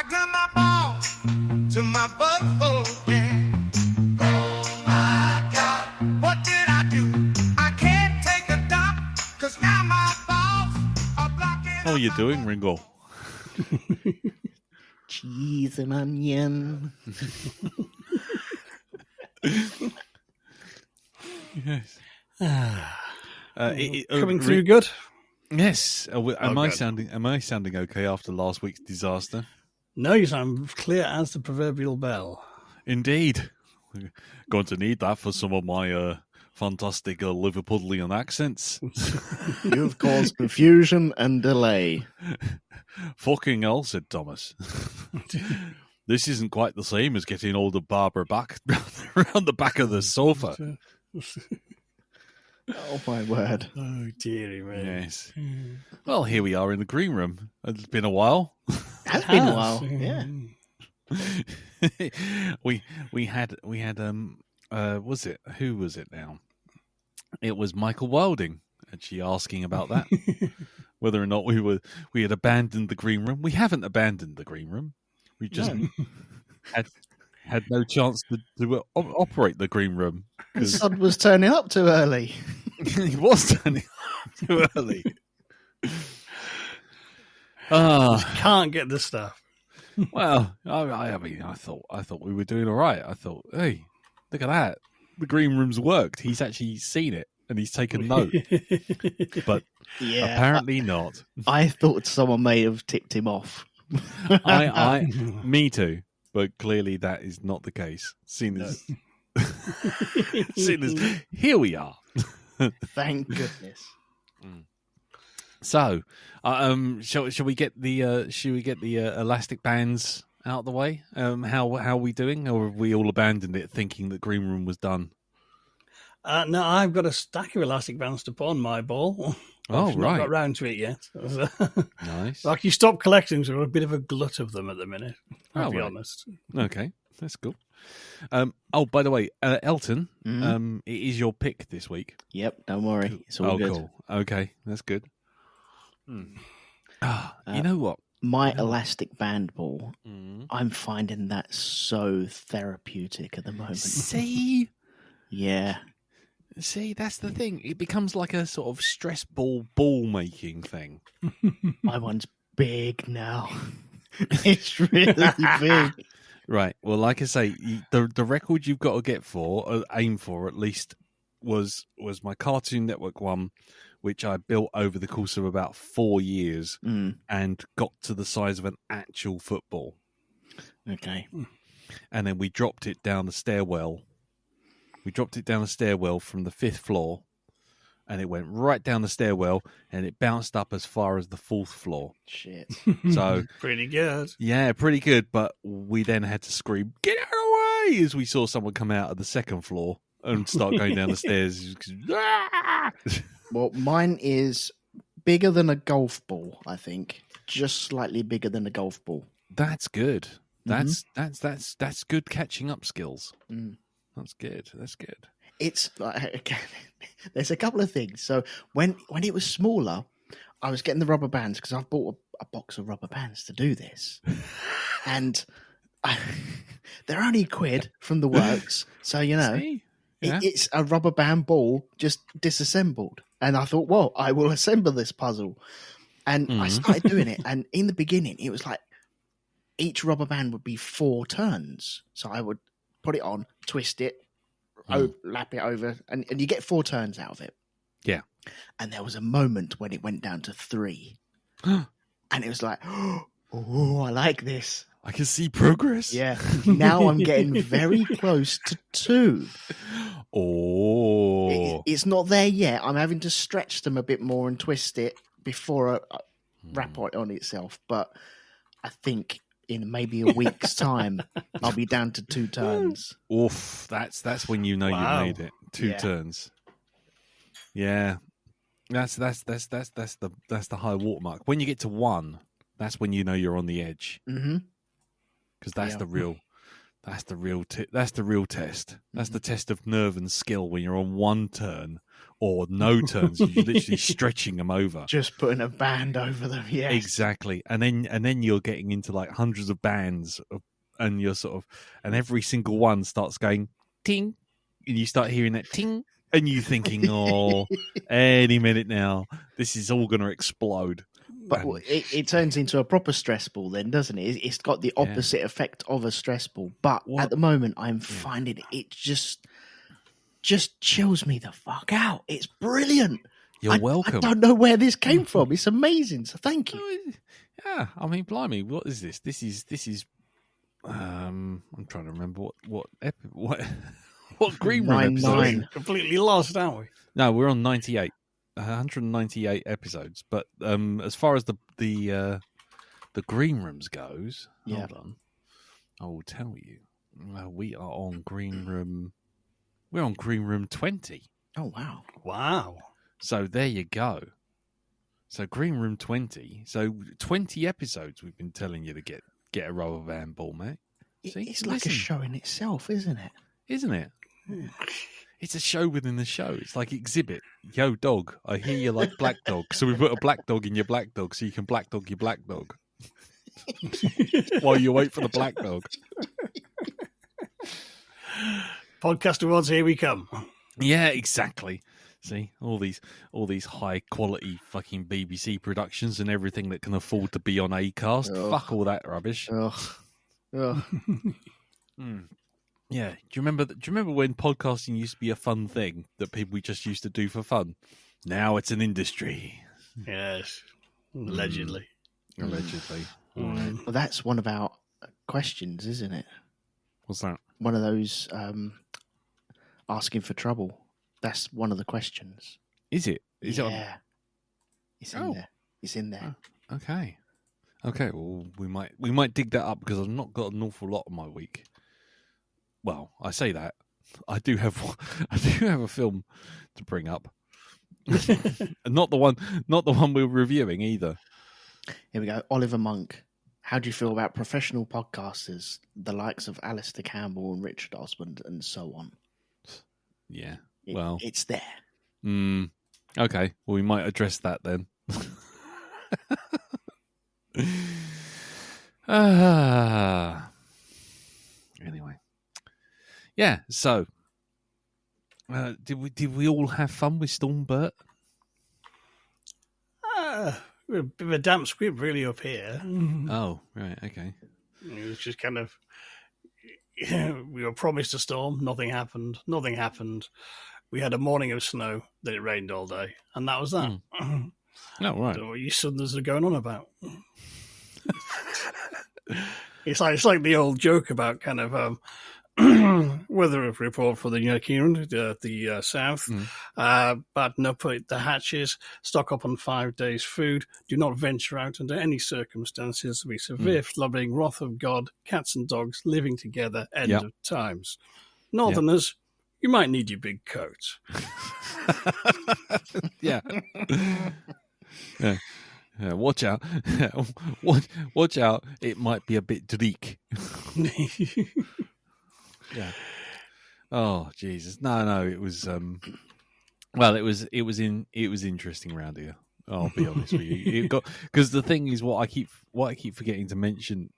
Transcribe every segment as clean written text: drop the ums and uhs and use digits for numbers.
I got my ball to my butt, yeah. Oh my God, what did I do? I can't take a dump, 'cause now my balls are blocking. How are you doing, Ringo? Cheese and onion. Yes. Coming through good. Yes. Am I good. sounding okay after last week's disaster? No, you sound clear as the proverbial bell. Indeed. Going to need that for some of my fantastic Liverpudlian accents. You've caused confusion and delay. Fucking hell, said Thomas. This isn't quite the same as getting older Barbara back around the back of the sofa. Oh, my word. Oh, dearie me. Yes. Well, here we are in the green room. It's been a while. Has been a while. Yeah. we had was it, who was it now? It was Michael Wilding actually asking about that. Whether or not we had abandoned the green room. We haven't abandoned the green room. We just had no chance to operate the green room. The sun was turning up too early. He was turning up too early. Can't get the stuff. Well, I mean, I thought we were doing all right. I thought, hey, look at that. The green room's worked. He's actually seen it and he's taken note. But Yeah. apparently not. I thought someone may have tipped him off. Me too. But clearly that is not the case. Seeing as here we are. Thank goodness. So, shall we get the elastic bands out of the way? How are we doing, or have we all abandoned it, thinking that green room was done? No, I've got a stack of elastic bands to put on my ball. Oh, I've right. not got round to it yet. Nice. Like, you stop collecting, so we're a bit of a glut of them at the minute. I'll be right. honest. Okay, that's cool. By the way, Elton, it is your pick this week. Yep, don't worry. It's all good. Cool. Okay, that's good. You know what? My elastic band ball, I'm finding that so therapeutic at the moment. See, Yeah. that's the thing. It becomes like a sort of stress ball making thing. My one's big now. It's really big. Right. Well, like I say, the record you've got to aim for at least, was my Cartoon Network one, which I built over the course of about 4 years and got to the size of an actual football. Okay. And then we dropped it down the stairwell. We dropped it down the stairwell from the 5th floor, and it went right down the stairwell, and it bounced up as far as the 4th floor. Shit. So Pretty good. yeah, pretty good. But we then had to scream, "Get out of the way!" as we saw someone come out of the 2nd floor and start going down the stairs. Well, mine is bigger than a golf ball, I think. Just slightly bigger than a golf ball. That's good. That's good catching up skills. That's good. That's good. It's like, there's a couple of things. So when it was smaller, I was getting the rubber bands because I've bought a box of rubber bands to do this. And they're only £1 from the works. So, you know, See? Yeah. it's a rubber band ball just disassembled. And I thought, well, I will assemble this puzzle. And I started doing it. And in the beginning, it was like each rubber band would be 4 turns. So I would put it on, twist it, lap it over, and you get 4 turns out of it. Yeah. And there was a moment when it went down to 3. And it was like, oh, I like this. I can see progress. Yeah. Now I'm getting very close to 2. Oh. It's not there yet. I'm having to stretch them a bit more and twist it before I wrap it on itself. But I think in maybe a week's time, I'll be down to 2 turns. Oof. That's when you know you made it. 2 turns. Yeah. That's the high watermark. When you get to 1, that's when you know you're on the edge. Mm-hmm. Because that's That's the real that's the real test. That's the test of nerve and skill when you're on one turn or no turns. You're literally stretching them over. Just putting a band over them. Yes. Exactly. And then you're getting into like hundreds of bands and you're sort of, and every single one starts going ting, and you start hearing that ting, and you thinking, oh, any minute now, this is all going to explode. But it turns into a proper stress ball then, doesn't it? It's got the opposite effect of a stress ball. But at the moment, I'm finding it just chills me the fuck out. It's brilliant. You're welcome. I don't know where this came from. It's amazing. So thank you. Yeah, I mean, blimey, what is this? This is. I'm trying to remember what Green Room episode. 99. Completely lost, aren't we? No, we're on 98. 198 episodes, but as far as the green rooms goes, hold on, I will tell you, we are on green room. We're on green room 20. Oh wow! Wow. So there you go. So green room 20. So 20 episodes we've been telling you to get a rubber band ball, mate. See? It's like a show in itself, isn't it? Isn't it? It's a show within the show. It's like Exhibit. Yo, dog, I hear you like black dog. So we put a black dog in your black dog so you can black dog your black dog. While you wait for the black dog. Podcast awards, here we come. Yeah, exactly. See, all these high quality fucking BBC productions and everything that can afford to be on Acast. Oh. Fuck all that rubbish. Oh. Yeah. Do you remember when podcasting used to be a fun thing that people just used to do for fun? Now it's an industry. Yes. Allegedly. Allegedly. Well, that's one of our questions, isn't it? What's that? One of those asking for trouble. That's one of the questions. Is it? Is it on? It's in there. It's in there. Okay. Well, we might dig that up because I've not got an awful lot on my week. Well, I say that I do have a film to bring up. not the one we're reviewing either. Here we go. Oliver Monk. How do you feel about professional podcasters, the likes of Alistair Campbell and Richard Osmond and so on? Yeah. It's there. Okay. Well, we might address that then. Anyway. Yeah. So, did we all have fun with Stormbird? We're a bit of a damp squib really up here. Oh, right. Okay. It was just kind of, we were promised a storm. Nothing happened. We had a morning of snow. Then it rained all day. And that was that. Oh, right. So what you Southerners are going on about? It's like the old joke about kind of weather report for the the south. Batten up at the hatches, stock up on 5 days' food. Do not venture out under any circumstances. There'll be severe flooding, wrath of God, cats and dogs living together. End of times. Northerners, you might need your big coat. Yeah. Yeah, watch out. Watch out. It might be a bit bleak. Yeah. Oh, Jesus. No, it was well, it was interesting around here. I'll be honest with you. Because the thing is what I keep forgetting to mention,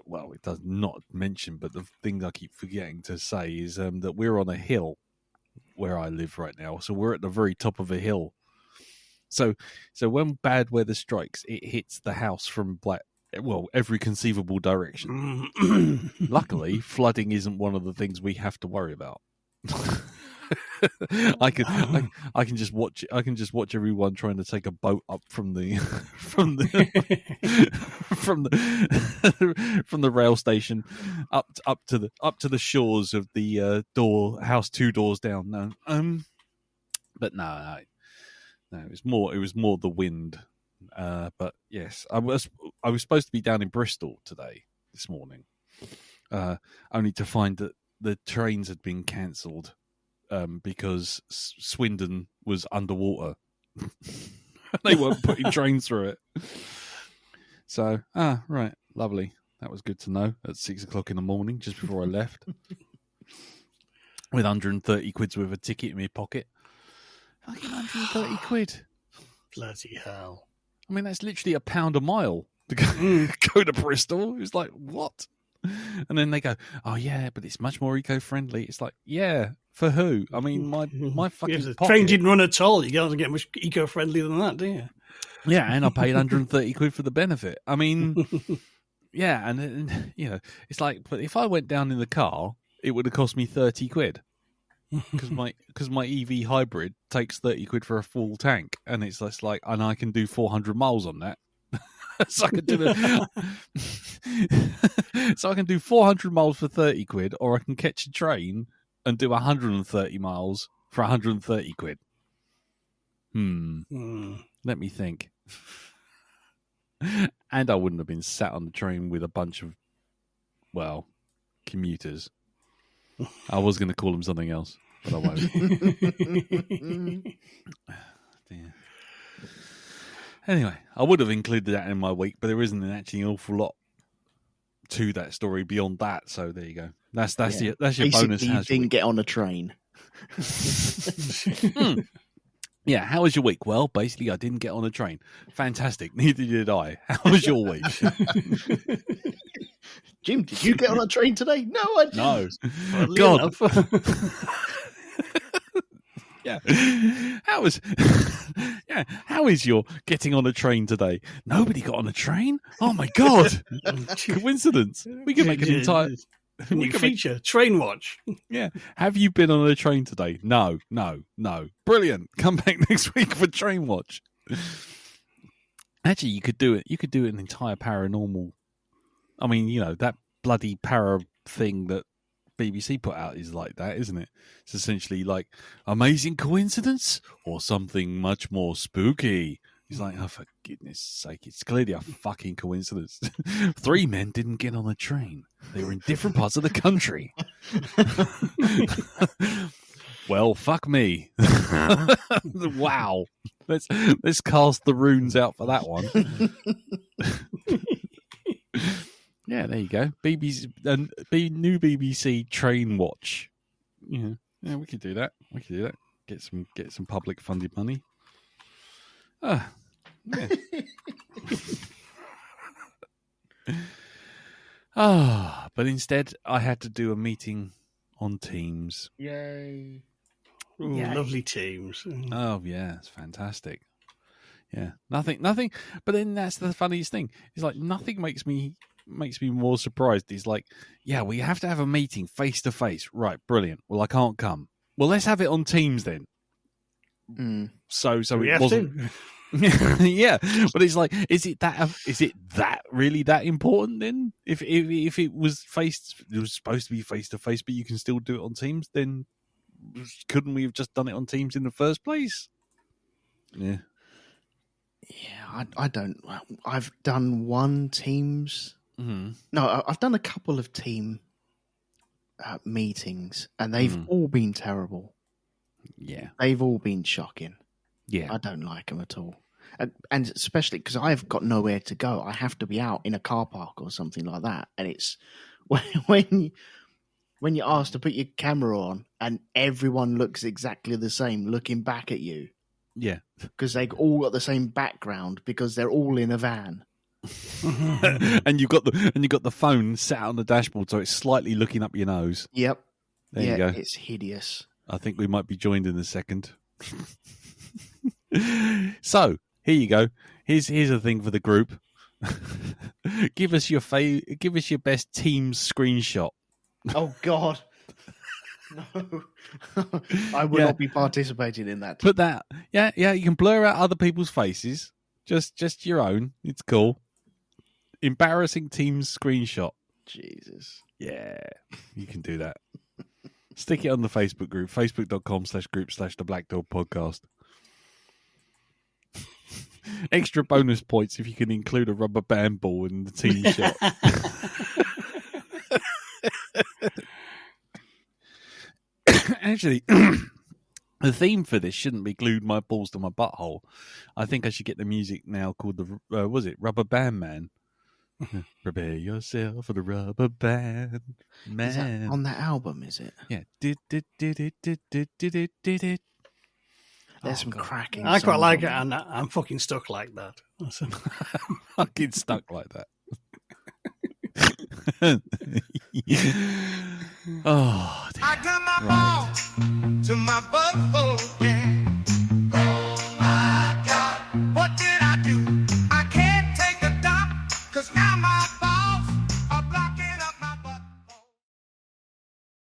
well, it does not mention, but the thing I keep forgetting to say is that we're on a hill where I live right now. So we're at the very top of a hill. So when bad weather strikes, it hits the house from every conceivable direction. Luckily, flooding isn't one of the things we have to worry about. I can just watch everyone trying to take a boat up from the from the rail station up to the shores of the house 2 doors down. But no, it was more the wind. But yes, I was supposed to be down in Bristol this morning, only to find that the trains had been cancelled because Swindon was underwater. They weren't putting trains through it. So, right, lovely. That was good to know at 6 o'clock in the morning, just before I left. With 130 quid's worth of ticket in my pocket. Fucking 130 quid. Bloody hell. I mean, that's literally £1 a mile to go to Bristol. It was like, what? And then they go, oh, yeah, but it's much more eco-friendly. It's like, yeah, for who? I mean, my fucking The pocket. train didn't run at all. You can't get much eco-friendly than that, do you? Yeah, and I paid 130 quid for the benefit. I mean, yeah, and it's like, but if I went down in the car, it would have cost me 30 quid. Because my EV hybrid takes 30 quid for a full tank, and it's just like, and I can do 400 miles on that. So I can do 400 miles for 30 quid, or I can catch a train and do 130 miles for 130 quid. Let me think. And I wouldn't have been sat on the train with a bunch of, well, commuters. I was going to call them something else, but I won't. Dear. Anyway, I would have included that in my week, but there isn't actually an awful lot to that story beyond that. So there you go. That's your Basically, bonus. you didn't get on a train. Yeah, how was your week? Well, basically, I didn't get on a train. Fantastic. Neither did I. How was your week? Jim, did you get on a train today? No, I didn't. No. Funnily God. enough. Yeah. How is your getting on a train today? Nobody got on a train? Oh my God. Coincidence. We can make an entire New feature, Train Watch. Yeah. Have you been on a train today? No. Brilliant. Come back next week for Train Watch. Actually, you could do it. You could do an entire paranormal. I mean, that bloody para thing that BBC put out is like that, isn't it? It's essentially like amazing coincidence or something much more spooky. He's like, oh, for goodness sake, it's clearly a fucking coincidence. 3 men didn't get on a train. They were in different parts of the country. Well, fuck me. Wow. Let's cast the runes out for that one. Yeah, there you go. New BBC Train Watch. Yeah, we could do that. Get some public funded money. Yeah. But instead I had to do a meeting on Teams. Yay. Ooh, Yeah. lovely teams. Oh yeah, it's fantastic. Yeah, nothing. But then that's the funniest thing. It's like nothing makes me more surprised. He's like, yeah, we have to have a meeting face to face. Right, brilliant. Well, I can't come. Well, let's have it on Teams then. So we it have wasn't. to. Yeah, but it's like, is it that really that important then? If it was supposed to be face to face, but you can still do it on Teams, then couldn't we have just done it on Teams in the first place? Yeah. Yeah, I don't. I've done one Teams. Mm-hmm. No, I've done a couple of team meetings, and they've all been terrible. Yeah. They've all been shocking. Yeah. I don't like them at all. And especially because I've got nowhere to go. I have to be out in a car park or something like that. And it's when you're asked to put your camera on and everyone looks exactly the same looking back at you. Yeah. Because they've all got the same background because they're all in a van. and you've got the phone sat on the dashboard, so it's slightly looking up your nose. Yep. There you go. It's hideous. I think we might be joined in a second. So here you go. Here's a thing for the group. Give us your best team screenshot. Oh God. No. I will not be participating in that. Put that. Yeah. You can blur out other people's faces. Just your own. It's cool. Embarrassing team screenshot. Jesus. Yeah, you can do that. Stick it on the Facebook group, facebook.com/group/the Black Dog Podcast. Extra bonus points if you can include a rubber band ball in the team shot. Actually, the theme for this shouldn't be glued my balls to my butthole. I think I should get the music now called was it Rubber Band Man? Prepare yourself for the rubber band, Is that man. on that album? Is it? Yeah. Did it. There's Oh, some God. cracking. I quite songs like on it, there. and I'm fucking stuck like that. Fucking stuck like that. Oh, dear. I got my Right. ball to my butthole, yeah. Oh my God, what did I do? I can't take a dump, 'cause now my